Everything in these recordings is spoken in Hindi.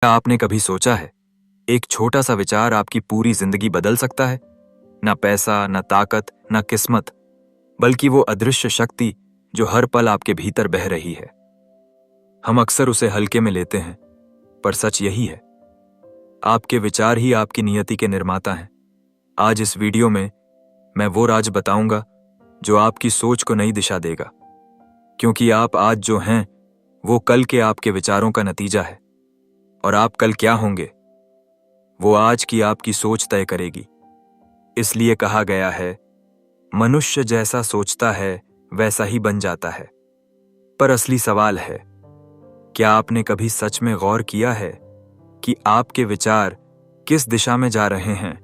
क्या आपने कभी सोचा है एक छोटा सा विचार आपकी पूरी जिंदगी बदल सकता है? ना पैसा, ना ताकत, ना किस्मत, बल्कि वो अदृश्य शक्ति जो हर पल आपके भीतर बह रही है। हम अक्सर उसे हल्के में लेते हैं, पर सच यही है, आपके विचार ही आपकी नियति के निर्माता हैं। आज इस वीडियो में मैं वो राज बताऊंगा जो आपकी सोच को नई दिशा देगा, क्योंकि आप आज जो हैं वो कल के आपके विचारों का नतीजा है, और आप कल क्या होंगे वो आज की आपकी सोच तय करेगी। इसलिए कहा गया है, मनुष्य जैसा सोचता है वैसा ही बन जाता है। पर असली सवाल है, क्या आपने कभी सच में गौर किया है कि आपके विचार किस दिशा में जा रहे हैं?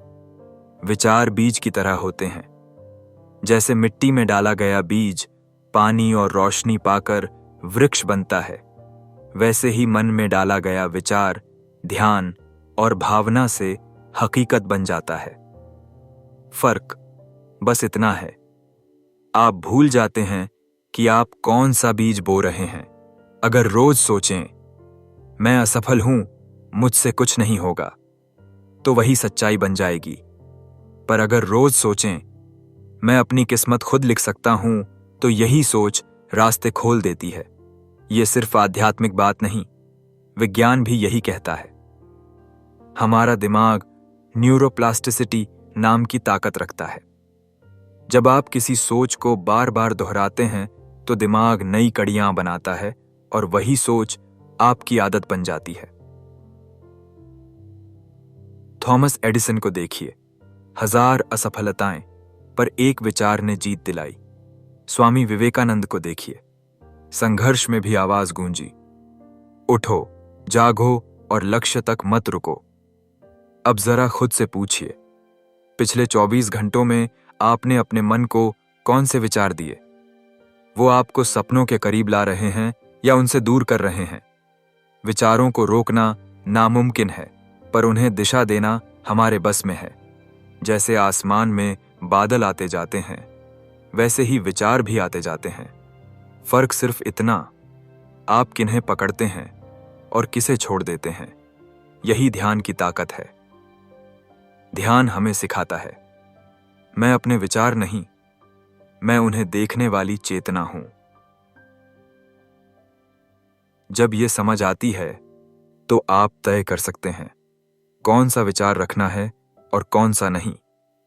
विचार बीज की तरह होते हैं। जैसे मिट्टी में डाला गया बीज पानी और रोशनी पाकर वृक्ष बनता है, वैसे ही मन में डाला गया विचार ध्यान और भावना से हकीकत बन जाता है। फर्क बस इतना है, आप भूल जाते हैं कि आप कौन सा बीज बो रहे हैं। अगर रोज सोचें, मैं असफल हूं, मुझसे कुछ नहीं होगा, तो वही सच्चाई बन जाएगी। पर अगर रोज सोचें, मैं अपनी किस्मत खुद लिख सकता हूं, तो यही सोच रास्ते खोल देती है। ये सिर्फ आध्यात्मिक बात नहीं, विज्ञान भी यही कहता है। हमारा दिमाग न्यूरोप्लास्टिसिटी नाम की ताकत रखता है। जब आप किसी सोच को बार बार दोहराते हैं तो दिमाग नई कड़ियां बनाता है और वही सोच आपकी आदत बन जाती है। थॉमस एडिसन को देखिए, 1000 असफलताएं, पर एक विचार ने जीत दिलाई। स्वामी विवेकानंद को देखिए, संघर्ष में भी आवाज गूंजी, उठो, जागो और लक्ष्य तक मत रुको। अब जरा खुद से पूछिए, पिछले 24 घंटों में आपने अपने मन को कौन से विचार दिए? वो आपको सपनों के करीब ला रहे हैं या उनसे दूर कर रहे हैं? विचारों को रोकना नामुमकिन है, पर उन्हें दिशा देना हमारे बस में है। जैसे आसमान में बादल आते जाते हैं, वैसे ही विचार भी आते जाते हैं। फर्क सिर्फ इतना, आप किन्हें पकड़ते हैं और किसे छोड़ देते हैं। यही ध्यान की ताकत है। ध्यान हमें सिखाता है, मैं अपने विचार नहीं, मैं उन्हें देखने वाली चेतना हूं। जब ये समझ आती है, तो आप तय कर सकते हैं कौन सा विचार रखना है और कौन सा नहीं।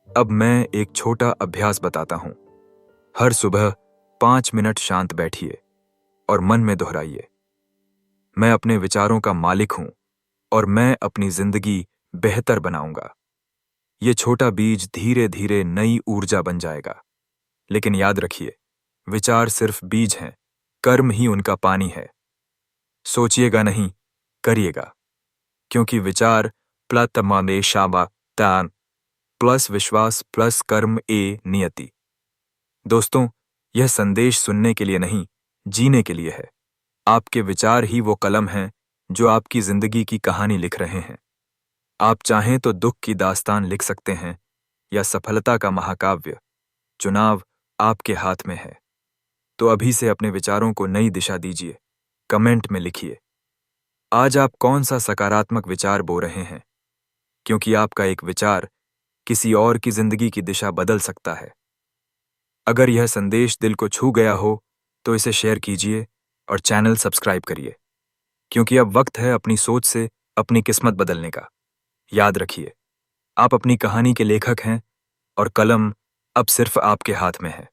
अब मैं एक छोटा अभ्यास बताता हूं। हर सुबह 5 मिनट शांत बैठिए और मन में दोहराइए, मैं अपने विचारों का मालिक हूं और मैं अपनी जिंदगी बेहतर बनाऊंगा। ये छोटा बीज धीरे धीरे नई ऊर्जा बन जाएगा। लेकिन याद रखिए, विचार सिर्फ बीज हैं, कर्म ही उनका पानी है। सोचिएगा नहीं, करिएगा, क्योंकि विचार प्लस विश्वास प्लस कर्म ए नियति। दोस्तों, यह संदेश सुनने के लिए नहीं, जीने के लिए है। आपके विचार ही वो कलम हैं जो आपकी जिंदगी की कहानी लिख रहे हैं। आप चाहें तो दुख की दास्तान लिख सकते हैं या सफलता का महाकाव्य। चुनाव आपके हाथ में है। तो अभी से अपने विचारों को नई दिशा दीजिए। कमेंट में लिखिए, आज आप कौन सा सकारात्मक विचार बो रहे हैं, क्योंकि आपका एक विचार किसी और की जिंदगी की दिशा बदल सकता है। अगर यह संदेश दिल को छू गया हो तो इसे शेयर कीजिए और चैनल सब्सक्राइब करिए, क्योंकि अब वक्त है अपनी सोच से अपनी किस्मत बदलने का। याद रखिए, आप अपनी कहानी के लेखक हैं और कलम अब सिर्फ आपके हाथ में है।